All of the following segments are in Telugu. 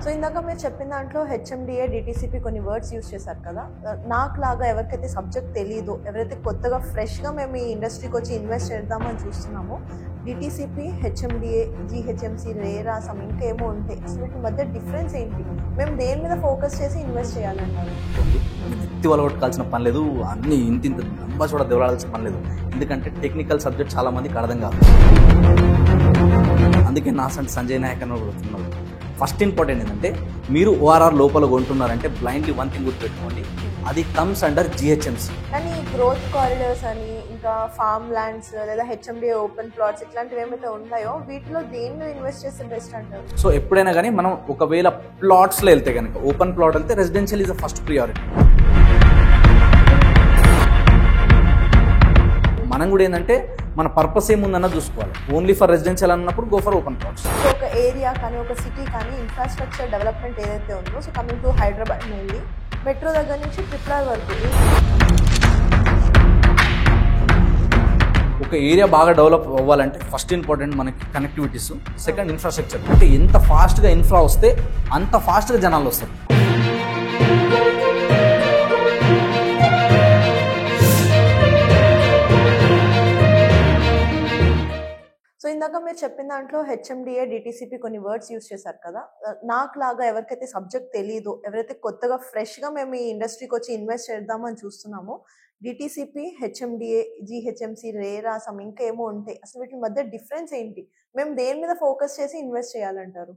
సో ఇందాక మీరు చెప్పిన దాంట్లో హెచ్ఎండిఏ డిటిసిపి కొన్ని వర్డ్స్ యూజ్ చేశారు కదా. నాకు లాగా ఎవరికైతే సబ్జెక్ట్ తెలియదో, ఎవరైతే కొత్తగా ఫ్రెష్గా మేము ఈ ఇండస్ట్రీకి వచ్చి ఇన్వెస్ట్ చేద్దామని చూస్తున్నామో, డిటిసిపి, హెచ్ఎండిఏ, జిహెచ్ఎంసి, రేరా, ఇంకేమో ఉంటాయి. అసలు వీటి మధ్య డిఫరెన్స్ ఏంటి? మేము దేని మీద ఫోకస్ చేసి ఇన్వెస్ట్ చేయాలంటారు? ఎత్తి వలగొట్టుకోవాల్సిన పని లేదు, అన్ని ఇంత నంబర్స్ కూడా దెవలాడాల్సిన పని లేదు. ఎందుకంటే టెక్నికల్ సబ్జెక్ట్ చాలా మందికి అర్థం కాదు. అందుకే నా సంజయ్ నాయక్ అని కొడుతున్నారు. ఫస్ట్ ఇంపార్టెంట్ ఏంటంటే, మీరు ఓఆర్ఆర్ లోపల కొంటున్నారంటే బ్లైండ్లీ వన్ థింగ్ గుర్తుపెట్టుకోండి, అది కమ్స్ అండర్ జిహెచ్ఎంసి. కానీ గ్రోత్ కారిడార్స్ అని, ఇంకా ఫార్మ్ ల్యాండ్స్ లేదా హెచ్ఎండిఏ ఓపెన్ ప్లాట్స్ ఇట్లాంటివి ఏమైతే ఉన్నాయో, వీటిలో దేని మీద ఇన్వెస్ట్ చేస్తే బెస్ట్ అంటారు? సో ఎప్పుడైనా కానీ మనం ఒకవేళ ప్లాట్స్లో వెళ్తే కనుక, ఓపెన్ ప్లాట్ వెళ్తే residential is the first priority. మనం కూడా ఏంటంటే మన పర్పస్ ఏముందన్న చూసుకోవాలి. ఓన్లీ ఫర్ రెసిడెన్షియల్ అన్నప్పుడు go for open plots. So ఒక ఏరియా కానీ, ఒక సిటీ కానీ ఇన్ఫ్రాస్ట్రక్చర్ డెవలప్మెంట్ ఏదైతే ఉందో, so coming to Hyderabad mainly metro దగ్గర నుంచి ట్రిపుల్ వరకు ఒక ఏరియా బాగా డెవలప్ అవ్వాలంటే ఫస్ట్ ఇంపార్టెంట్ మనకి కనెక్టివిటీస్, సెకండ్ ఇన్ఫ్రాస్ట్రక్చర్. అంటే ఎంత ఫాస్ట్గా ఇన్ఫ్రా వస్తే అంత ఫాస్ట్గా జనాలు వస్తారు. సో ఇందాక మీరు చెప్పిన దాంట్లో హెచ్ఎండిఏ డిటిసిపి కొన్ని వర్డ్స్ యూజ్ చేశారు కదా. నాకు లాగా ఎవరికైతే సబ్జెక్ట్ తెలియదో, ఎవరైతే కొత్తగా ఫ్రెష్గా మేము ఈ ఇండస్ట్రీకి వచ్చి ఇన్వెస్ట్ చేద్దామని చూస్తున్నామో, డిటిసిపి, హెచ్ఎండిఏ, జిహెచ్ఎంసి, రేరా, ఇంకేమో ఉంటాయి. అసలు వీటి మధ్య డిఫరెన్స్ ఏంటి? మేము దేని మీద ఫోకస్ చేసి ఇన్వెస్ట్ చేయాలంటారు?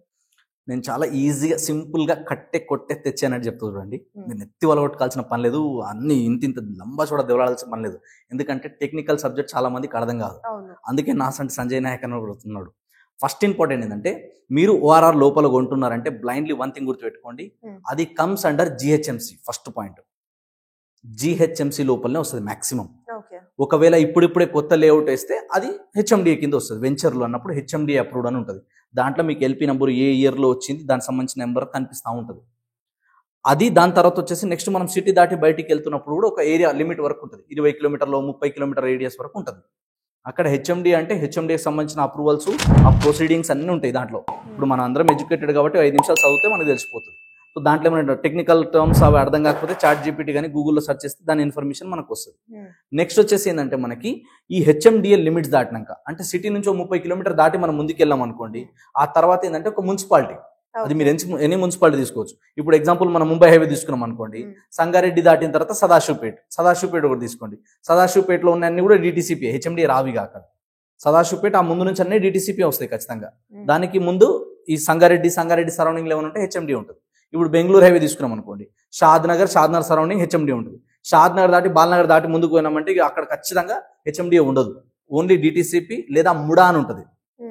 నేను చాలా ఈజీగా సింపుల్గా కట్టే కొట్టే తెచ్చే అన్నట్టు చెప్తా చూడండి. నేను ఎత్తి వలగొట్టుకోవాల్సిన పని లేదు, అన్ని ఇంత లంబాస్ కూడా దెవలాడాల్సిన పని లేదు. ఎందుకంటే టెక్నికల్ సబ్జెక్ట్ చాలా మందికి అర్థం కాదు. అందుకే నా సంజయ్ నాయక్ అని కొడుతున్నాడు. ఫస్ట్ ఇంపార్టెంట్ ఏంటంటే, మీరు ఓఆర్ఆర్ లోపల కొంటున్నారంటే బ్లైండ్లీ వన్ థింగ్ గుర్తుపెట్టుకోండి, అది comes under GHMC. First point, GHMC లోపలనే వస్తుంది మ్యాక్సిమం. ఒకవేళ ఇప్పుడిప్పుడే కొత్త లేఅవుట్ వేస్తే అది హెచ్ఎండిఏ కింద వస్తుంది. వెంచర్లు అన్నప్పుడు హెచ్ఎండిఏ అప్రూవ్డ్ అని ఉంటుంది. దాంట్లో మీకు ఎల్పీ నెంబర్ ఏ ఇయర్లో వచ్చింది, దానికి సంబంధించిన నెంబర్ కనిపిస్తూ ఉంటుంది. అది దాని తర్వాత వచ్చేసి నెక్స్ట్ మనం సిటీ దాటి బయటికి వెళ్తున్నప్పుడు కూడా ఒక ఏరియా లిమిట్ వరకు ఉంటుంది. 20 కిలోమీటర్లు 30 కిలోమీటర్ రేడియస్ వరకు ఉంటుంది. అక్కడ హెచ్ఎండి అంటే హెచ్ఎండికి సంబంధించిన అప్రూవల్స్, ఆ ప్రొసీడింగ్స్ అన్నీ ఉంటాయి దాంట్లో. ఇప్పుడు మనం అందరం ఎడ్యుకేటెడ్ కాబట్టి 5 నిమిషాలు చదివితే మనకు తెలిసిపోతుంది. సో దాంట్లో ఏమైనా టెక్నికల్ టర్మ్స్ అవి అర్థం కాకపోతే చాట్ జీపీటీ కానీ గూగుల్లో సెర్చ్ చేస్తే దాని ఇన్ఫర్మేషన్ మనకు వస్తుంది. నెక్స్ట్ వచ్చేసి ఏంటంటే, మనకి ఈ హెచ్ఎండిఏ లిమిట్స్ దాటినాక, అంటే సిటీ నుంచి 30 కిలోమీటర్ దాటి మనం ముందుకు వెళ్ళాం అనుకోండి, ఆ తర్వాత ఏంటంటే ఒక మున్సిపాలిటీ, అది మీరు ఎనీ మున్సిపాలిటీ తీసుకోవచ్చు. ఇప్పుడు ఎగ్జాంపుల్ మనం ముంబై హైవే తీసుకున్నాం అనుకోండి, సంగారెడ్డి దాటిన తర్వాత సదాశివపేట ఒకటి తీసుకోండి. సదాశివపేటలో ఉన్న అన్ని కూడా డిటిసిపి, హెచ్ఎండిఏ రావి కాక. సదాశివపేట ఆ ముందు నుంచి అన్ని డిటిసిపి వస్తాయి ఖచ్చితంగా. దానికి ముందు ఈ సంగారెడ్డి సరౌండింగ్ లో ఉంటే హెచ్ఎండి ఉంటుంది. ఇప్పుడు బెంగళూరు హైవే తీసుకున్నాం అనుకోండి, షాద్ నగర్ సరౌండింగ్ హెచ్ఎండి ఉంటుంది. షాద్ నగర్ దాటి బాలనగర్ దాటి ముందుకు పోయినామంటే అక్కడ ఖచ్చితంగా హెచ్ఎండిఏ ఉండదు, ఓన్లీ డిటిసిపి లేదా ముడా అని ఉంటుంది.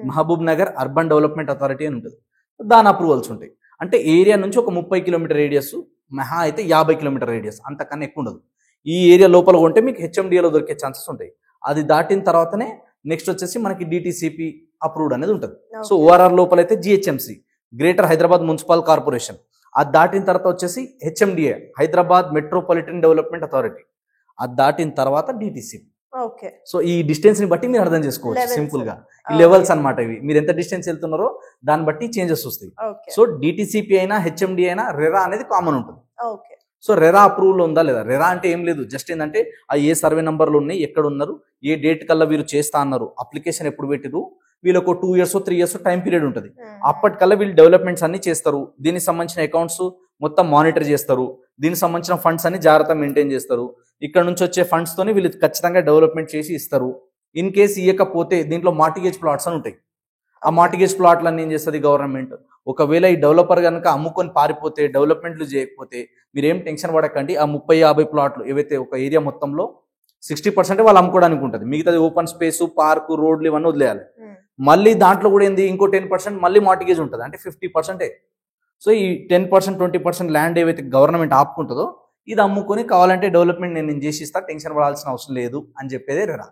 Mahabubnagar urban development authority అని ఉంటుంది. దాని అప్రూవల్స్ ఉంటాయి. అంటే ఏరియా నుంచి ఒక 30 కిలోమీటర్ రేడియస్, మహా అయితే 50 కిలోమీటర్ రేడియస్, అంతకన్నా ఎక్కువ ఉండదు. ఈ ఏరియా లోపల ఉంటే మీకు హెచ్ఎండిఏలో దొరికే ఛాన్సెస్ ఉంటాయి. అది దాటిన తర్వాతనే నెక్స్ట్ వచ్చేసి మనకి డిటిసిపి అప్రూవ్డ్ అనేది ఉంటుంది. సో ఓఆర్ఆర్ లోపల అయితే GHMC, greater Hyderabad municipal corporation. అది దాటిన తర్వాత వచ్చేసి HMDA, Hyderabad metropolitan development authority. అది దాటిన తర్వాత డిటిసిపి. సో ఈ డిస్టెన్స్ ని బట్టి మీరు అర్థం చేసుకోవచ్చు సింపుల్ గా. ఈ లెవెల్స్ అనమాట ఇవి. మీరు ఎంత డిస్టెన్స్ వెళ్తున్నారో దాన్ని బట్టి చేంజెస్ వస్తాయి. సో డిటిసిపి అయినా హెచ్ఎండి అయినా రెరా అనేది కామన్ ఉంటుంది. సో రెరా అప్రూవల్ ఉందా లేదా? రెరా అంటే ఏం లేదు, జస్ట్ ఏంటంటే ఆ ఏ సర్వే నంబర్లు ఉన్నాయి, ఎక్కడ ఉన్నారు, ఏ డేట్ కల్లా వీరు చేస్తా అన్నారు, అప్లికేషన్ ఎప్పుడు పెట్టిరు, వీళ్ళకు 2 years 3 years టైం పీరియడ్ ఉంటుంది. అప్పటికల్లా వీళ్ళు డెవలప్మెంట్స్ అన్ని చేస్తారు. దీనికి సంబంధించిన అకౌంట్స్ మొత్తం మానిటర్ చేస్తారు. దీనికి సంబంధించిన ఫండ్స్ అన్ని జాగ్రత్త మెయింటైన్ చేస్తారు. ఇక్కడ నుంచి వచ్చే ఫండ్స్ తోనే వీళ్ళు ఖచ్చితంగా డెవలప్మెంట్ చేసి ఇస్తారు. ఇన్ కేసు ఇవ్వకపోతే దీంట్లో మార్టిగేజ్ ప్లాట్స్ అని ఉంటాయి. ఆ మార్టిగేజ్ ప్లాట్లన్నీ ఏం చేస్తుంది గవర్నమెంట్. ఒకవేళ ఈ డెవలపర్ కనుక అమ్ముకొని పారిపోతే, డెవలప్మెంట్లు చేయకపోతే మీరేం టెన్షన్ పడకండి. ఆ 30-50 ప్లాట్లు ఏవైతే ఒక ఏరియా మొత్తంలో 60% వాళ్ళు అమ్ముకోవడానికి ఉంటుంది. మిగతాది ఓపెన్ స్పేస్, పార్కు, రోడ్లు ఇవన్నీ వదిలేయాలి. మళ్ళీ దాంట్లో కూడా ఏంది, ఇంకో 10% మళ్ళీ మార్టిగేజ్ ఉంటుంది, అంటే 50%. సో ఈ 10% 20% ల్యాండ్ ఏవైతే గవర్నమెంట్ ఆపుకుంటుందో ఇది అమ్ముకొని కావాలంటే డెవలప్మెంట్ నేను చేసి ఇస్తా, టెన్షన్ పడాల్సిన అవసరం లేదు అని చెప్పేదే రెరా.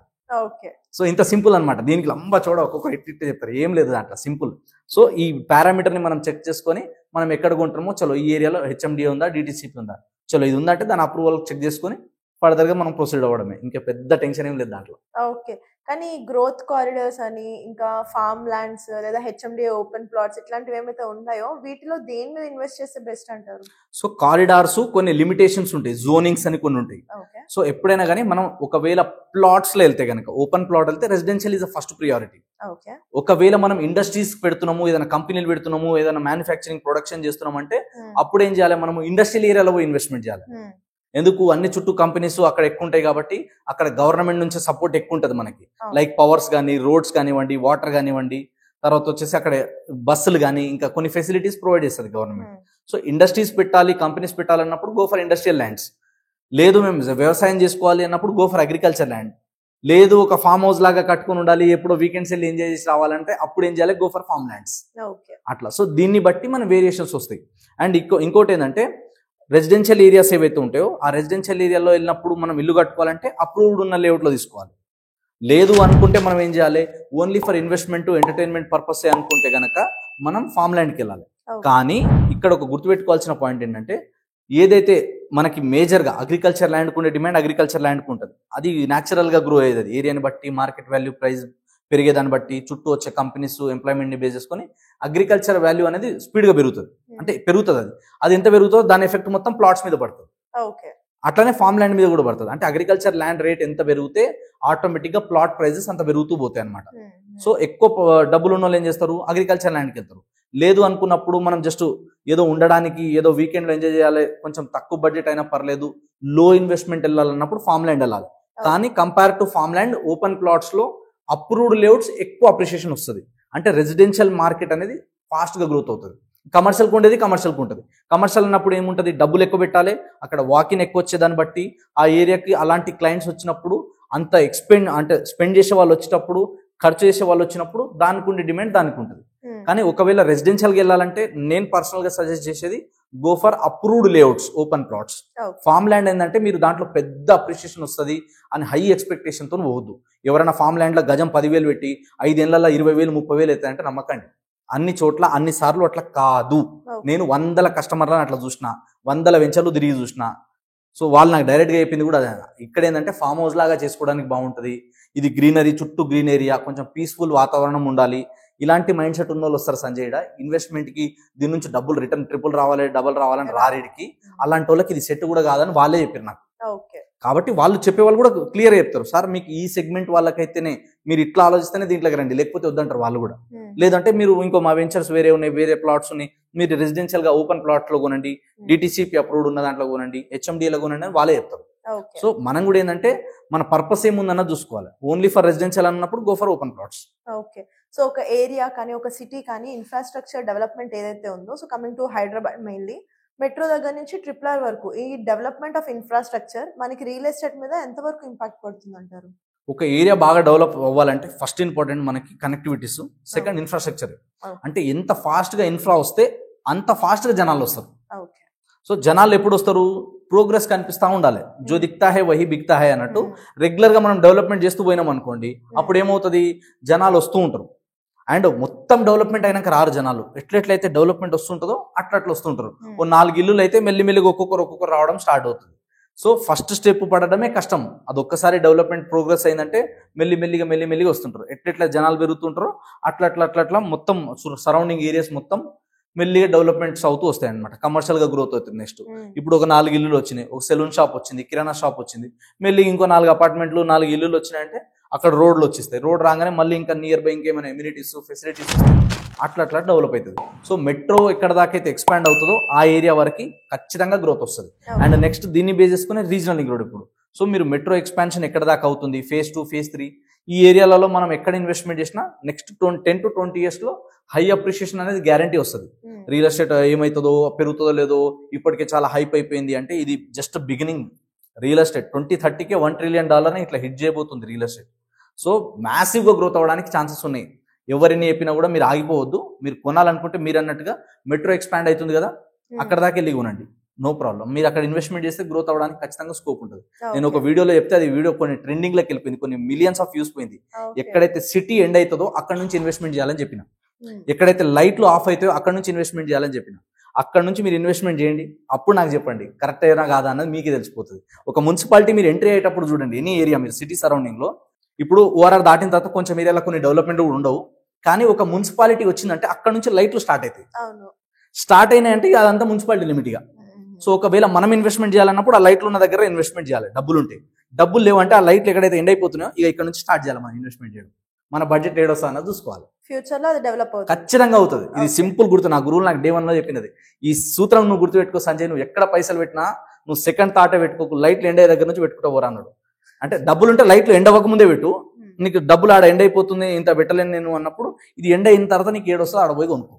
సో ఇంత సింపుల్ అనమాట. దీనికి లంబా చూడ ఒక్కొక్క ఇట్టే చెప్తారు, ఏం లేదు దాంట్లో, సింపుల్. సో ఈ పారామీటర్ని మనం చెక్ చేసుకొని మనం ఎక్కడ కొంటామో, చలో ఈ ఏరియాలో హెచ్ఎండిఏ ఉందా, డిటిసిపి ఉందా, చలో ఇది ఉందంటే దాని అప్రూవల్ చెక్ చేసుకొని ఫర్దర్గా మనం ప్రొసీడ్ అవ్వడమే. ఇంకా పెద్ద టెన్షన్ ఏం లేదు దాంట్లో. ఓకే, కానీ గ్రోత్ కారిడార్స్ అని ఇంకా ఫార్మ్ ల్యాండ్స్ లేదా హెచ్ఎండిఏ ఓపెన్ ప్లాట్స్ ఇట్లాంటివి ఏమైతే ఉన్నాయో వీటిలో దేని మీద ఇన్వెస్ట్ చేస్తే బెస్ట్ అంటారు? సో కారిడార్స్ కొన్ని లిమిటేషన్స్ ఉంటాయి, జోనింగ్స్ అని కొన్ని ఉంటాయి. ఓకే. సో ఎప్పుడైనా కానీ మనం ఒకవేళ ప్లాట్స్ లో వెళ్తే కనుక, ఓపెన్ ప్లాట్ వెళ్తే residential is first priority. Okay. ఒకవేళ మనం ఇండస్ట్రీస్ పెడుతున్నాము, ఏదైనా కంపెనీలు పెడుతున్నాము, ఏదైనా మ్యానుఫ్యాక్చరింగ్ ప్రొడక్షన్ చేస్తున్నాం అంటే అప్పుడు ఏం చేయాలి, మనం ఇండస్ట్రియల్ ఏరియాలో పోయి ఇన్వెస్ట్మెంట్ చేయాలి. ఎందుకు, అన్ని చుట్టూ కంపెనీస్ అక్కడ ఎక్కువ ఉంటాయి కాబట్టి అక్కడ గవర్నమెంట్ నుంచి సపోర్ట్ ఎక్కువ ఉంటుంది మనకి. లైక్ పవర్స్ కానీ, రోడ్స్ కానివ్వండి, వాటర్ కానివ్వండి, తర్వాత వచ్చేసి అక్కడ బస్సులు కానీ ఇంకా కొన్ని ఫెసిలిటీస్ ప్రొవైడ్ చేస్తుంది గవర్నమెంట్. సో ఇండస్ట్రీస్ పెట్టాలి, కంపెనీస్ పెట్టాలన్నప్పుడు గో ఫర్ ఇండస్ట్రియల్ ల్యాండ్స్. లేదు మేము వ్యవసాయం చేసుకోవాలి అన్నప్పుడు గో ఫర్ అగ్రికల్చర్ ల్యాండ్. లేదు ఒక ఫామ్ హౌస్ లాగా కట్టుకుని ఉండాలి, ఎప్పుడో వీకెండ్స్ వెళ్ళి ఎంజాయ్ చేసి రావాలంటే అప్పుడు ఏం చేయాలి, గో ఫర్ ఫార్మ్ ల్యాండ్స్. అట్లా. సో దీన్ని బట్టి మన వేరియేషన్స్ వస్తాయి. అండ్ ఇంకోటి ఏంటంటే రెసిడెన్షియల్ ఏరియాస్ ఏవైతే ఉంటాయో ఆ రెసిడెన్షియల్ ఏరియాలో వెళ్ళినప్పుడు మనం ఇల్లు కట్టుకోవాలంటే అప్రూవ్డ్ ఉన్న లేఅవుట్లో తీసుకోవాలి. లేదు అనుకుంటే మనం ఏం చేయాలి, only for investment entertainment purpose అనుకుంటే గనక మనం ఫామ్ ల్యాండ్కి వెళ్ళాలి. కానీ ఇక్కడ ఒక గుర్తుపెట్టుకోవాల్సిన పాయింట్ ఏంటంటే ఏదైతే మనకి మేజర్గా అగ్రికల్చర్ ల్యాండ్కు ఉండే డిమాండ్ అగ్రికల్చర్ ల్యాండ్కు ఉంటుంది. అది న్యాచురల్గా గ్రో అయ్యేది ఏరియాని బట్టి, మార్కెట్ వాల్యూ ప్రైస్ పెరిగేదాన్ని బట్టి, చుట్టూ వచ్చే కంపెనీస్ ఎంప్లాయ్మెంట్ని బేస్ చేసుకొని అగ్రికల్చర్ వాల్యూ అనేది స్పీడ్గా పెరుగుతుంది. అంటే పెరుగుతుంది, అది ఎంత పెరుగుతుందో దాని ఎఫెక్ట్ మొత్తం ప్లాట్స్ మీద పడుతుంది. అట్లానే ఫామ్ ల్యాండ్ మీద కూడా పడుతుంది. అంటే అగ్రికల్చర్ ల్యాండ్ రేట్ ఎంత పెరిగితే ఆటోమేటిక్గా ప్లాట్ ప్రైజెస్ అంత పెరుగుతూ పోతాయి అనమాట. సో ఎక్కువ డబ్బులు ఉన్న వాళ్ళు ఏం చేస్తారు, అగ్రికల్చర్ ల్యాండ్కి వెళ్తారు. లేదు అనుకున్నప్పుడు మనం జస్ట్ ఏదో ఉండడానికి, ఏదో వీకెండ్లో ఎంజాయ్ చేయాలి, కొంచెం తక్కువ బడ్జెట్ అయినా పర్లేదు, లో ఇన్వెస్ట్మెంట్ వెళ్ళాలన్నప్పుడు ఫామ్ ల్యాండ్ వెళ్ళాలి. కానీ compare to farm land, open ప్లాట్స్లో అప్రూవ్డ్ లేఅవుట్స్ ఎక్కువ అప్రిషియేషన్ వస్తుంది. అంటే రెసిడెన్షియల్ మార్కెట్ అనేది ఫాస్ట్గా గ్రోత్ అవుతుంది. కమర్షియల్కి ఉండేది కమర్షియల్కి ఉంటుంది. కమర్షియల్ అన్నప్పుడు ఏముంటుంది, డబ్బులు ఎక్కువ పెట్టాలి, అక్కడ వాకిన్ ఎక్కువ వచ్చేదాన్ని బట్టి ఆ ఏరియాకి అలాంటి క్లయింట్స్ వచ్చినప్పుడు అంత స్పెండ్ చేసే వాళ్ళు వచ్చేటప్పుడు, ఖర్చు చేసే వాళ్ళు వచ్చినప్పుడు దానికి ఉండే డిమాండ్ దానికి ఉంటుంది. కానీ ఒకవేళ రెసిడెన్షియల్కి వెళ్ళాలంటే నేను పర్సనల్గా సజెస్ట్ చేసేది go for approved layouts, open plots. Farm land ఏంటంటే మీరు దాంట్లో పెద్ద అప్రిషియేషన్ వస్తుంది అని హై ఎక్స్పెక్టేషన్తో పోవద్దు. ఎవరైనా ఫామ్ ల్యాండ్లో గజం 10,000 పెట్టి 5 ఏళ్లలో 20,000 30,000 అవుతాయంటే నమ్మకండి. అన్ని చోట్ల అన్ని సార్లు అట్లా కాదు. నేను 100 కస్టమర్లను అట్లా చూసిన, 100 వెంచర్లు తిరిగి చూసిన. సో వాళ్ళు నాకు డైరెక్ట్గా చెప్పింది కూడా అదే. ఇక్కడ ఏంటంటే ఫామ్ హౌస్ లాగా చేసుకోవడానికి బాగుంటుంది, ఇది గ్రీనరీ, చుట్టూ గ్రీన్ ఏరియా, కొంచెం పీస్ఫుల్ వాతావరణం ఉండాలి. ఇలాంటి మైండ్ సెట్ ఉన్న వాళ్ళు వస్తారు సంజయ్డ. ఇన్వెస్ట్మెంట్కి దీని నుంచి డబ్బులు రిటర్న్ ట్రిపుల్ రావాలి, డబల్ రావాలని రారేడికి. అలాంటి వాళ్ళకి ఇది సెట్ కూడా కాదని వాళ్ళే చెప్పారు నాకు. కాబట్టి వాళ్ళు చెప్పేవాళ్ళు కూడా క్లియర్గా చెప్తారు, సార్ మీకు ఈ సెగ్మెంట్ వాళ్ళకైతేనే మీరు ఇట్లా ఆలోచిస్తేనే దీంట్లోకి రండి, లేకపోతే వద్దంటారు వాళ్ళు కూడా. లేదంటే మీరు ఇంకో మా వెంచర్స్ వేరే ఉన్నాయి, వేరే ప్లాట్స్ ఉన్నాయి, మీరు రెసిడెన్షియల్గా ఓపెన్ ప్లాట్లో కొనండి, డిటిసిపి అప్రూవ్డ్ ఉన్న దాంట్లో కొనండి, హెచ్ఎండిఏలో కొనండి అని వాళ్ళే చెప్తారు. సో మనం కూడా ఏంటంటే మన పర్పస్ ఏముందన్నది చూసుకోవాలి. ఓన్లీ ఫర్ రెసిడెన్షియల్ అన్నప్పుడు go for open plots. Okay. So ఒక ఏరియా కానీ, ఒక సిటీ కానీ ఇన్ఫ్రాస్ట్రక్చర్ డెవలప్మెంట్ ఏదైతే ఉందో, so coming to Hyderabad mainly metro దగ్గర నుంచి RRR వరకు ఈ డెవలప్మెంట్ ఆఫ్ ఇన్ఫ్రాస్ట్రక్చర్ మనకి రియల్ ఎస్టేట్ మీద ఎంతవరకు ఇంపాక్ట్ పడుతుంది అంటారు? ఒక ఏరియా బాగా డెవలప్ అవ్వాలంటే ఫస్ట్ ఇంపార్టెంట్ మనకి కనెక్టివిటీస్, సెకండ్ ఇన్ఫ్రాస్ట్రక్చర్. అంటే ఎంత ఫాస్ట్గా ఇన్ఫ్రా వస్తే అంత ఫాస్ట్గా జనాలు వస్తారు. సో జనాలు ఎప్పుడు వస్తారు, ప్రోగ్రెస్ కనిపిస్తూ ఉండాలి. జో దిక్తా హై వహి బిక్తా హై అన్నట్టు రెగ్యులర్గా మనం డెవలప్మెంట్ చేస్తూ పోయినాం అనుకోండి, అప్పుడు ఏమవుతుంది, జనాలు వస్తూ ఉంటారు. అండ్ మొత్తం డెవలప్మెంట్ అయినాక రారు జనాలు. ఎట్లయితే డెవలప్మెంట్ వస్తుంటుందో అట్లా వస్తుంటారు. ఓ 4 ఇల్లులు అయితే మెల్లిమెల్లిగా ఒక్కొక్కరు రావడం స్టార్ట్ అవుతుంది. సో ఫస్ట్ స్టెప్ పడడమే కష్టం. అది ఒక్కసారి డెవలప్మెంట్ ప్రోగ్రెస్ అయిందంటే మెల్లిమెల్లిగా వస్తుంటారు. ఎట్లా జనాలు పెరుగుతుంటారో అట్లా మొత్తం సరౌండింగ్ ఏరియాస్ మొత్తం మెల్లిగా డెవలప్మెంట్స్ అవుతూ వస్తాయి అనమాట. కమర్షియల్గా గ్రోత్ అవుతుంది. నెక్స్ట్ ఇప్పుడు ఒక 4 ఇల్లులు వచ్చినాయి, ఒక సెలూన్ షాప్ వచ్చింది, కిరాణా షాప్ వచ్చింది, మెల్లిగా ఇంకో 4 అపార్ట్మెంట్లు 4 ఇల్లులు వచ్చినాయంటే అక్కడ రోడ్లు వచ్చేస్తాయి. రోడ్ రాగానే మళ్ళీ ఇంకా నియర్ బై ఇంకేమైనా ఎమ్యూనిటీస్ ఫెసిలిటీస్ అట్లా డెవలప్ అవుతుంది. సో మెట్రో ఎక్కడ దాకా అయితే ఎక్స్పాండ్ అవుతుందో ఆ ఏరియా వరకు ఖచ్చితంగా గ్రోత్ వస్తుంది. అండ్ నెక్స్ట్ దీన్ని బేస్ చేసుకునే రీజనల్ గ్రోత్. ఇప్పుడు సో మీరు మెట్రో ఎక్స్పాన్షన్ ఎక్కడ దాకా అవుతుంది, phase 2 phase 3 ఈ ఏరియాలలో మనం ఎక్కడ ఇన్వెస్ట్మెంట్ చేసినా next 10 to 20 years high appreciation అనేది గ్యారంటీ వస్తుంది. రియల్ ఎస్టేట్ ఏమవుతుందో, పెరుగుతుందో లేదో, ఇప్పటికే చాలా హైప్ అయిపోయింది అంటే ఇది జస్ట్ బిగినింగ్. రియల్ ఎస్టేట్ 2030కే $1 trillion ఇట్లా హిట్ చేయబోతుంది రియల్ ఎస్టేట్. సో మ్యాసివ్గా గ్రోత్ అవ్వడానికి ఛాన్సెస్ ఉన్నాయి. ఎవరిని చెప్పినా కూడా మీరు ఆగిపోవద్దు. మీరు కొనాలనుకుంటే మీరు అన్నట్టుగా మెట్రో ఎక్స్పాండ్ అవుతుంది కదా, అక్కడ దాకా వెళ్ళి కొనండి, నో ప్రాబ్లం. మీరు అక్కడ ఇన్వెస్ట్మెంట్ చేస్తే గ్రోత్ అవ్వడానికి ఖచ్చితంగా స్కోప్ ఉంటుంది. నేను ఒక వీడియోలో చెప్తే అది వీడియో కొన్ని ట్రెండింగ్లోకి వెళ్ళిపోయింది, కొన్ని మిలియన్స్ ఆఫ్ వ్యూస్ పోయింది. ఎక్కడైతే సిటీ ఎండ్ అవుతుందో అక్కడ నుంచి ఇన్వెస్ట్మెంట్ చేయాలని చెప్పిన, ఎక్కడైతే లైట్లు ఆఫ్ అవుతాయో అక్కడ నుంచి ఇన్వెస్ట్మెంట్ చేయాలని చెప్పిన. అక్కడ నుంచి మీరు ఇన్వెస్ట్మెంట్ చేయండి, అప్పుడు నాకు చెప్పండి కరెక్ట్ అయినా కాదా అన్నది మీకే తెలిసిపోతుంది. ఒక మున్సిపాలిటీ మీరు ఎంట్రీ అయ్యేటప్పుడు చూడండి, ఎనీ ఏరియా మీరు సిటీ సరౌండింగ్లో ఇప్పుడు ఓఆర్ఆర్ దాటిన తర్వాత కొంచెం ఏరియాలో కొన్ని డెవలప్మెంట్ కూడా ఉండవు, కానీ ఒక మున్సిపాలిటీ వచ్చిందంటే అక్కడ నుంచి లైట్లు స్టార్ట్ అవుతాయి. స్టార్ట్ అయినాయంటే అదంతా మున్సిపాలిటీ లిమిట్ గా. సో ఒకవేళ మనం ఇన్వెస్ట్మెంట్ చేయాలన్నప్పుడు ఆ లైట్లు ఉన్న దగ్గర ఇన్వెస్ట్మెంట్ చేయాలి. డబ్బులు ఉంటాయి, డబ్బులు లేవంటే ఆ లైట్లు ఎక్కడైతే ఎండ్ అయిపోతున్నాయో ఇక ఇక్కడ నుంచి స్టార్ట్ చేయాలి మనం ఇన్వెస్ట్మెంట్ చేయడం. మన బడ్జెట్ ఏడొస్తా అన్నది చూసుకోవాలి. ఫ్యూచర్ లో అది డెవలప్ అవుతుంది, ఖచ్చితంగా అవుతుంది. ఇది సింపుల్ గుర్తు, నా గురువులు నాకు డే 1 లో చెప్పినది. ఈ సూత్రం నువ్వు గుర్తు పెట్టుకో సంజయ్, నువ్వు ఎక్కడ పైసలు పెట్టినా నువ్వు సెకండ్ థాటే పెట్టుకోకు, లైట్లు ఎండ్ అయ్యే దగ్గర నుంచి పెట్టుకుంటా పోరా అన్నాడు. అంటే డబ్బులు ఉంటే లైట్లు ఎండ్ అవ్వక ముందే పెట్టు, నీకు డబ్బులు ఆడ ఎండ్ అయిపోతుంది ఇంత పెట్టలేను నేను అన్నప్పుడు ఇది ఎండ్ అయిన తర్వాత నీకు ఏడొస్తా ఆడ పోయి కొనుక్కో,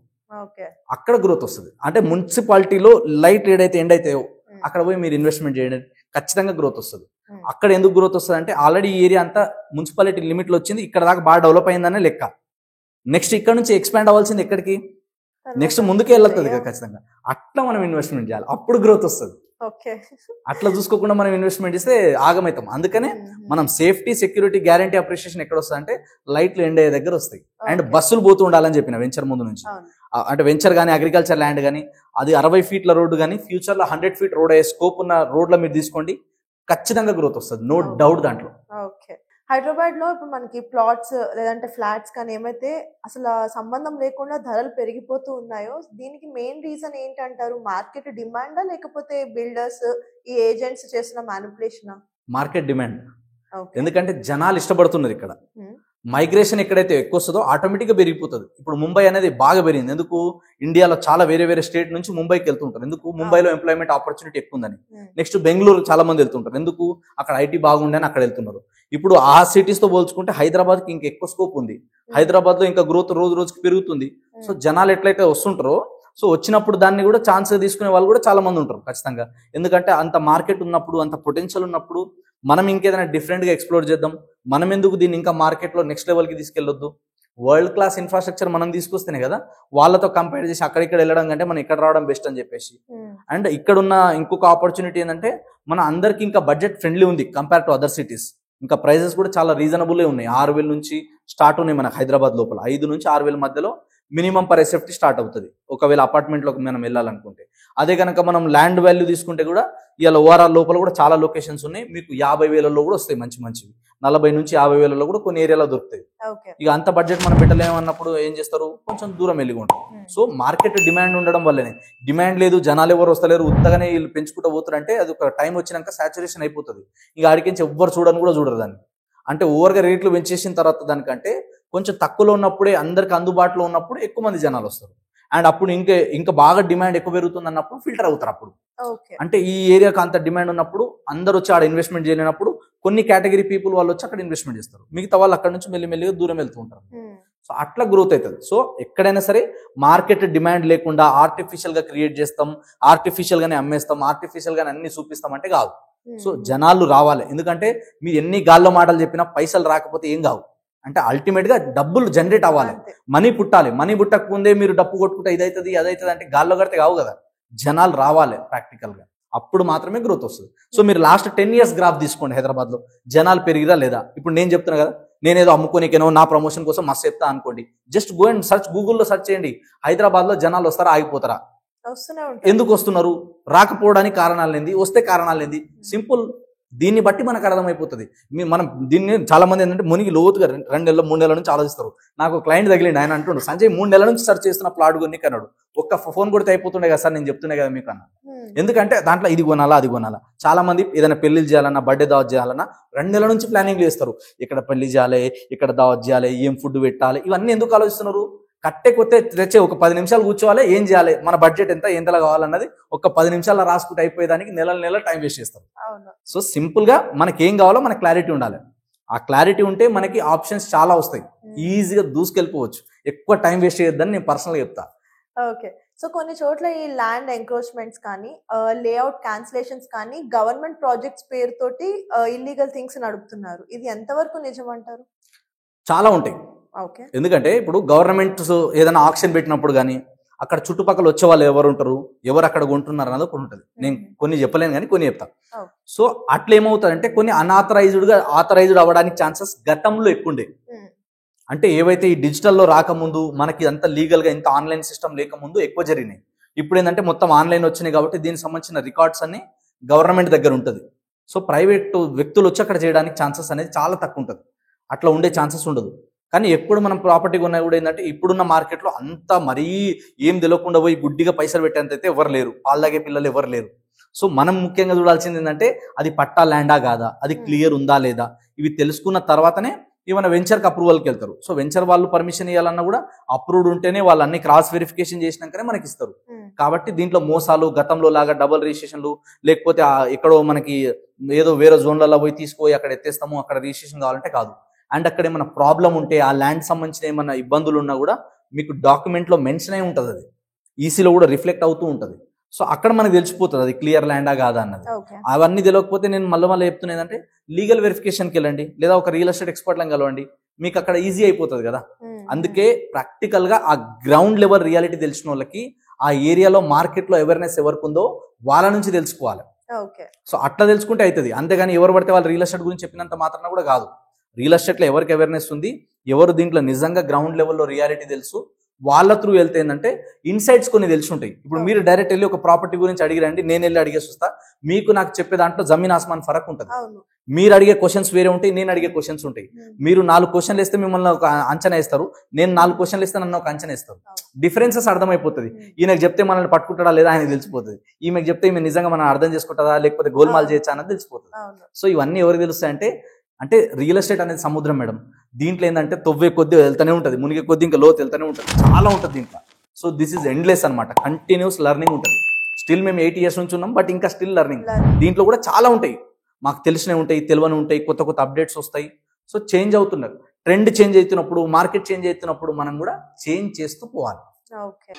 అక్కడ గ్రోత్ వస్తుంది. అంటే మున్సిపాలిటీలో లైట్ ఏడైతే ఎండ్ అవుతాయో అక్కడ పోయి మీరు ఇన్వెస్ట్మెంట్ చేయండి, ఖచ్చితంగా గ్రోత్ వస్తుంది. అక్కడ ఎందుకు గ్రోత్ వస్తుంది అంటే ఆల్రెడీ ఈ ఏరియా అంతా మున్సిపాలిటీ లిమిట్ లో వచ్చింది, ఇక్కడ దాకా బాగా డెవలప్ అయిందనే లెక్క. నెక్స్ట్ ఇక్కడ నుంచి ఎక్స్పాండ్ అవ్వాల్సింది ఎక్కడికి, నెక్స్ట్ ముందుకే వెళ్ళొస్తుంది ఖచ్చితంగా. అట్లా మనం ఇన్వెస్ట్మెంట్ చేయాలి, అప్పుడు గ్రోత్ వస్తుంది. అట్లా చూసుకోకుండా మనం ఇన్వెస్ట్మెంట్ చేస్తే ఆగమవుతాం. అందుకనే మనం సేఫ్టీ, సెక్యూరిటీ, గ్యారంటీ, అప్రిషియేషన్ ఎక్కడ వస్తుంది అంటే లైట్లు ఎండ్ అయ్యే దగ్గర వస్తాయి. అండ్ బస్సులు పోతూ ఉండాలని చెప్పిన వెంచర్ ముందు నుంచి. అంటే వెంచర్ కానీ అగ్రికల్చర్ ల్యాండ్ కానీ అది 60 ఫీట్ల రోడ్డు కానీ ఫ్యూచర్ లో 100 ఫీట్ రోడ్ అయ్యే స్కోప్ ఉన్న రోడ్ల మీరు తీసుకోండి, ఖచ్చితంగా గ్రోత్ వస్తుంది, నో డౌట్ దాంట్లో. హైదరాబాద్ లో ఇప్పుడు మనకి ప్లాట్స్ లేదంటే ఫ్లాట్స్ కానీ ఏమైతే అసలు సంబంధం లేకుండా ధరలు పెరిగిపోతూ ఉన్నాయో దీనికి మెయిన్ రీజన్ ఏంటంటారు? మార్కెట్ డిమాండా లేకపోతే బిల్డర్స్ ఈ ఏజెంట్స్ చేసిన మ్యానిపులేషనా? Market demand. ఎందుకంటే జనాలు ఇష్టపడుతున్నారు. ఇక్కడ మైగ్రేషన్ ఎక్కడైతే ఎక్కువ వస్తుందో ఆటోమేటిక్గా పెరిగిపోతుంది. ఇప్పుడు ముంబై అనేది బాగా పెరిగింది. ఎందుకు? ఇండియాలో చాలా వేరే స్టేట్ నుంచి ముంబైకి వెళ్తుంటారు. ఎందుకు? ముంబైలో ఎంప్లాయ్మెంట్ ఆపర్చునిటీ ఎక్కువ ఉందని. నెక్స్ట్ బెంగళూరు చాలా మంది వెళ్తుంటారు. ఎందుకు? అక్కడ ఐటీ బాగుండే అని అక్కడ వెళ్తున్నారు. ఇప్పుడు ఆ సిటీస్ తో పోల్చుకుంటే హైదరాబాద్కి ఇంకా ఎక్కువ స్కోప్ ఉంది. హైదరాబాద్ లో ఇంకా గ్రోత్ రోజు రోజుకి పెరుగుతుంది. సో జనాలు ఎట్లయితే వస్తుంటారో సో వచ్చినప్పుడు దాన్ని కూడా ఛాన్స్ తీసుకునే వాళ్ళు కూడా చాలా మంది ఉంటారు ఖచ్చితంగా. ఎందుకంటే అంత మార్కెట్ ఉన్నప్పుడు, అంత పొటెన్షియల్ ఉన్నప్పుడు మనం ఇంకేదైనా డిఫరెంట్గా ఎక్స్ప్లోర్ చేద్దాం. మనం ఎందుకు దీన్ని ఇంకా మార్కెట్లో నెక్స్ట్ లెవెల్కి తీసుకెళ్ళొద్దు? వరల్డ్ క్లాస్ ఇన్ఫ్రాస్ట్రక్చర్ మనం తీసుకొస్తేనే కదా వాళ్ళతో కంపేర్ చేసి అక్కడిక్కడ వెళ్ళడం కంటే మనం ఇక్కడ రావడం బెస్ట్ అని చెప్పేసి. అండ్ ఇక్కడున్న ఇంకొక ఆపర్చునిటీ ఏంటంటే మన అందరికి ఇంకా బడ్జెట్ ఫ్రెండ్లీ ఉంది కంపేర్ టు అదర్ సిటీస్. ఇంకా ప్రైజెస్ కూడా చాలా రీజనబుల్ ఉన్నాయి. 6,000 నుంచి స్టార్ట్ ఉన్నాయి మనకు హైదరాబాద్ లోపల. 5 నుంచి 6,000 మధ్యలో మినిమం పర్ ఎస్ఎఫ్టీ స్టార్ట్ అవుతుంది ఒకవేళ అపార్ట్మెంట్లోకి మనం వెళ్ళాలనుకుంటే. అదే కనుక మనం ల్యాండ్ వాల్యూ తీసుకుంటే కూడా ఇవాళ ఓఆర్ఆర్ లోపల కూడా చాలా లొకేషన్స్ ఉన్నాయి. మీకు 50,000లో కూడా వస్తాయి మంచివి. 40 నుంచి 50,000లో కూడా కొన్ని ఏరియాలో దొరుకుతాయి. ఇక అంత బడ్జెట్ మనం పెట్టలేమన్నప్పుడు ఏం చేస్తారు? కొంచెం దూరం వెళ్ళి ఉంటారు. సో మార్కెట్ డిమాండ్ ఉండడం వల్లనే. డిమాండ్ లేదు, జనాలు ఎవరు వస్తలేరు, ఉత్తగానే వీళ్ళు పెంచుకుంటూ పోతారంటే అది ఒక టైం వచ్చినాక సాచురేషన్ అయిపోతుంది. ఇక ఆడికించి ఎవ్వరు కూడా చూడరు దాన్ని. అంటే ఓవర్గా రేట్లు పెంచేసిన తర్వాత దానికంటే కొంచెం తక్కువలో ఉన్నప్పుడే అందరికి అందుబాటులో ఉన్నప్పుడు ఎక్కువ మంది జనాలు వస్తారు. అండ్ అప్పుడు ఇంకా బాగా డిమాండ్ ఎక్కువ పెరుగుతుంది అన్నప్పుడు ఫిల్టర్ అవుతారు. అప్పుడు అంటే ఈ ఏరియాకి అంత డిమాండ్ ఉన్నప్పుడు అందరు వచ్చి ఆడ ఇన్వెస్ట్మెంట్ చేయలేనప్పుడు కొన్ని కేటగిరీ పీపుల్ వాళ్ళు వచ్చి అక్కడ ఇన్వెస్ట్మెంట్ చేస్తారు. మిగతా వాళ్ళు అక్కడ నుంచి మెల్లిమెల్లిగా దూరం వెళ్తూ ఉంటారు. సో అట్లా గ్రోత్ అవుతుంది. సో ఎక్కడైనా సరే మార్కెట్ డిమాండ్ లేకుండా ఆర్టిఫిషియల్ గా క్రియేట్ చేస్తాం, ఆర్టిఫిషియల్ గానే అమ్మేస్తాం, ఆర్టిఫిషియల్ గానే అన్ని చూపిస్తాం అంటే కాదు. సో జనాలు రావాలి. ఎందుకంటే మీరు ఎన్ని గాల్లో మాటలు చెప్పినా పైసలు రాకపోతే ఏం కావు. అంటే అల్టిమేట్ గా డబ్బులు జనరేట్ అవ్వాలి, మనీ పుట్టాలి. మనీ పుట్టక ముందే మీరు డబ్బు కొట్టుకుంటే ఇదైతుంది అదైతుంది అంటే గాల్లో కడితే కావు కదా. జనాలు రావాలి ప్రాక్టికల్ గా, అప్పుడు మాత్రమే గ్రోత్ వస్తుంది. సో మీరు లాస్ట్ 10 years గ్రాఫ్ తీసుకోండి హైదరాబాద్ లో, జనాలు పెరిగిరా లేదా? ఇప్పుడు నేను చెప్తున్నా కదా, నేనేదో అమ్ముకోనికేనో నా ప్రమోషన్ కోసం మస్తు చెప్తా అనుకోండి. జస్ట్ గో అండ్ సర్చ్, గూగుల్లో సర్చ్ చేయండి, హైదరాబాద్ లో జనాలు వస్తారా ఆగిపోతారా? ఎందుకు వస్తున్నారు? రాకపోవడానికి కారణాలు ఏంది, వస్తే కారణాలు ఏంది? సింపుల్. దీన్ని బట్టి మనకు అర్థమైపోతుంది. మనం దీన్ని చాలా మంది ఏంటంటే మునిగి లోతుగా 2 నెలలు 3 నెలల నుంచి ఆలోచిస్తారు. నాకు క్లయింట్ తగిలిండి, ఆయన అంటుండు, సంజయ్ 3 నెలల నుంచి సర్చ్ చేస్తున్న ప్లాట్ కొనికి అన్నాడు. ఒక్క ఫోన్ కొడితే అయిపోతుండే కదా సార్, నేను చెప్తుండే కదా మీకు అన్న. ఎందుకంటే దాంట్లో ఇది కొనాలా అది కొనాలా. చాలా మంది ఏదైనా పెళ్లి చేయాలన్నా, బర్త్డే దావత్ చేయాలన్నా 2 నెలల నుంచి ప్లానింగ్ చేస్తారు. ఇక్కడ పెళ్లి చేయాలి, ఇక్కడ దావత్ చేయాలి, ఏం ఫుడ్ పెట్టాలి, ఇవన్నీ ఎందుకు ఆలోచిస్తున్నారు? కట్టే కొత్తే తెచ్చే ఒక 10 నిమిషాలు కూర్చోవాలి, ఏం చేయాలి, మన బడ్జెట్ ఎంతలా కావాలన్నది ఒక 10 నిమిషాల్లో రాసుకుంటే అయిపోయేదానికి నెల టైం వేస్ట్ చేస్తారు. సో సింపుల్ గా మనకి ఏం కావాలో మనకి క్లారిటీ ఉండాలి. ఆ క్లారిటీ ఉంటే మనకి ఆప్షన్స్ చాలా వస్తాయి, ఈజీగా దూసుకెళ్ళిపోవచ్చు. ఎక్కువ టైం వేస్ట్ చేయొద్దని నేను పర్సనల్గా చెప్తా. ఓకే. సో కొన్ని చోట్ల ఈ ల్యాండ్ ఎంక్రోచ్మెంట్స్ కానీ, లేఅవుట్ క్యాన్సిలేషన్స్ కానీ, గవర్నమెంట్ ప్రాజెక్ట్స్ పేరుతోటి ఇల్లీగల్ థింగ్స్ నడుపుతున్నారు. ఇది ఎంతవరకు నిజం అంటారు? చాలా ఉంటాయి. ఎందుకంటే ఇప్పుడు గవర్నమెంట్స్ ఏదైనా ఆక్షన్ పెట్టినప్పుడు కానీ అక్కడ చుట్టుపక్కల వచ్చే వాళ్ళు ఎవరు ఉంటారు, ఎవరు అక్కడ కొంటున్నారు అన్నది ఒకటి ఉంటుంది. నేను కొన్ని చెప్పలేను కానీ కొన్ని చెప్తా. సో అట్లా ఏమవుతారంటే కొన్ని ఆథరైజ్డ్ అవ్వడానికి ఛాన్సెస్ గతంలో ఎక్కువ ఉండే. అంటే ఏవైతే ఈ డిజిటల్లో రాకముందు మనకి అంత లీగల్గా ఇంత ఆన్లైన్ సిస్టమ్ లేకముందు ఎక్కువ జరిగినాయి. ఇప్పుడు ఏంటంటే మొత్తం ఆన్లైన్ వచ్చినాయి కాబట్టి దీనికి సంబంధించిన రికార్డ్స్ అన్ని గవర్నమెంట్ దగ్గర ఉంటుంది. సో ప్రైవేట్ వ్యక్తులు వచ్చి అక్కడ చేయడానికి ఛాన్సెస్ అనేది చాలా తక్కువ ఉంటుంది. అట్లా ఉండే ఛాన్సెస్ ఉండదు. కానీ ఎప్పుడు మనం ప్రాపర్టీ కొన్నా కూడా ఏంటంటే ఇప్పుడున్న మార్కెట్లో అంతా మరీ ఏం తెలియకుండా పోయి గుడ్డిగా పైసలు పెట్టేంత అయితే ఎవరు లేరు, పాలు తాగే పిల్లలు ఎవరు లేరు. సో మనం ముఖ్యంగా చూడాల్సింది ఏంటంటే అది పట్టా ల్యాండా కాదా, అది క్లియర్ ఉందా లేదా, ఇవి తెలుసుకున్న తర్వాతనే ఏమైనా వెంచర్కి అప్రూవల్కి వెళ్తారు. సో వెంచర్ వాళ్ళు పర్మిషన్ ఇవ్వాలన్నా కూడా అప్రూవ్డ్ ఉంటేనే వాళ్ళు అన్ని క్రాస్ వెరిఫికేషన్ చేసినాకనే మనకి ఇస్తారు. కాబట్టి దీంట్లో మోసాలు, గతంలో లాగా డబుల్ రిజిస్ట్రేషన్లు, లేకపోతే ఎక్కడో మనకి ఏదో వేరే జోన్లలో పోయి తీసుకుపోయి అక్కడ ఎత్తేస్తాము, అక్కడ రిజిస్ట్రేషన్ కావాలంటే కాదు. అండ్ అక్కడ ఏమైనా ప్రాబ్లం ఉంటే, ఆ ల్యాండ్ సంబంధించిన ఏమైనా ఇబ్బందులు ఉన్నా కూడా మీకు డాక్యుమెంట్లో మెన్షన్ అయి ఉంటుంది, అది ఈసీలో కూడా రిఫ్లెక్ట్ అవుతూ ఉంటుంది. సో అక్కడ మనకు తెలిసిపోతుంది అది క్లియర్ ల్యాండా కాదా అన్నది. అవన్నీ తెలియకపోతే నేను మళ్ళీ చెప్తున్నా ఏంటంటే లీగల్ వెరిఫికేషన్కి వెళ్ళండి, లేదా ఒక రియల్ ఎస్టేట్ ఎక్స్పర్ట్లను కలవండి, మీకు అక్కడ ఈజీ అయిపోతుంది కదా. అందుకే ప్రాక్టికల్గా ఆ గ్రౌండ్ లెవెల్ రియాలిటీ తెలిసిన వాళ్ళకి, ఆ ఏరియాలో మార్కెట్లో అవేర్నెస్ ఎవరికి ఉందో వాళ్ళ నుంచి తెలుసుకోవాలి. సో అట్లా తెలుసుకుంటే అవుతుంది. అంతేగాని ఎవరు పడితే వాళ్ళు రియల్ ఎస్టేట్ గురించి చెప్పినంత మాత్రాన కూడా కాదు. రియల్ ఎస్టేట్లో ఎవరికి అవేర్నెస్ ఉంది, ఎవరు దీంట్లో నిజంగా గ్రౌండ్ లెవెల్లో రియాలిటీ తెలుసు, వాళ్ళ త్రూ వెళ్తే ఏంటంటే ఇన్సైట్స్ కొన్ని తెలిసి ఉంటాయి. ఇప్పుడు మీరు డైరెక్ట్ వెళ్ళి ఒక ప్రాపర్టీ గురించి అడిగిరండి, నేను వెళ్ళి అడిగేసి వస్తా, మీకు నాకు చెప్పే దాంట్లో జమీన్ ఆస్మాన్ ఫరక్ ఉంటుంది. మీరు అడిగే క్వశ్చన్స్ వేరే ఉంటాయి, నేను అడిగే క్వశ్చన్స్ ఉంటాయి. మీరు 4 క్వశ్చన్లు వేస్తే మిమ్మల్ని ఒక అంచనా వేస్తారు, నేను 4 క్వశ్చన్లు వేస్తే నన్ను ఒక అంచనా వేస్తారు. డిఫరెన్సెస్ అర్థమైపోతుంది. ఈయనకు చెప్తే మనల్ని పట్టుకుంటాడా లేదా ఆయనకు తెలిసిపోతుంది, ఈమెకు చెప్తే ఈమె నిజంగా మనం అర్థం చేసుకుంటారా లేకపోతే గోల్మాల్ చేయొచ్చా అన్నది తెలిసిపోతుంది. సో ఇవన్నీ ఎవరికి తెలుస్తాయంటే, అంటే రియల్ ఎస్టేట్ అనేది సముద్రం మేడం. దీంట్లో ఏంటంటే తొవ్వే కొద్ది వెళ్తూనే ఉంటుంది, మునిగే కొద్ది ఇంకా లోతు వెళ్తూనే ఉంటుంది, చాలా ఉంటుంది దీంట్లో. సో దిస్ ఈజ్ ఎండ్లెస్ అనమాట, కంటిన్యూస్ లెర్నింగ్ ఉంటుంది. స్టిల్ మేము 8 years నుంచి ఉన్నాం, బట్ ఇంకా స్టిల్ లెర్నింగ్. దీంట్లో కూడా చాలా ఉంటాయి, మాకు తెలిసినవి ఉంటాయి, తెలియని ఉంటాయి, కొత్త కొత్త అప్డేట్స్ వస్తాయి. సో చేంజ్ అవుతున్నారు, ట్రెండ్ చేంజ్ అవుతున్నప్పుడు, మార్కెట్ చేంజ్ అవుతున్నప్పుడు మనం కూడా చేంజ్ చేస్తూ పోవాలి. ఓకే.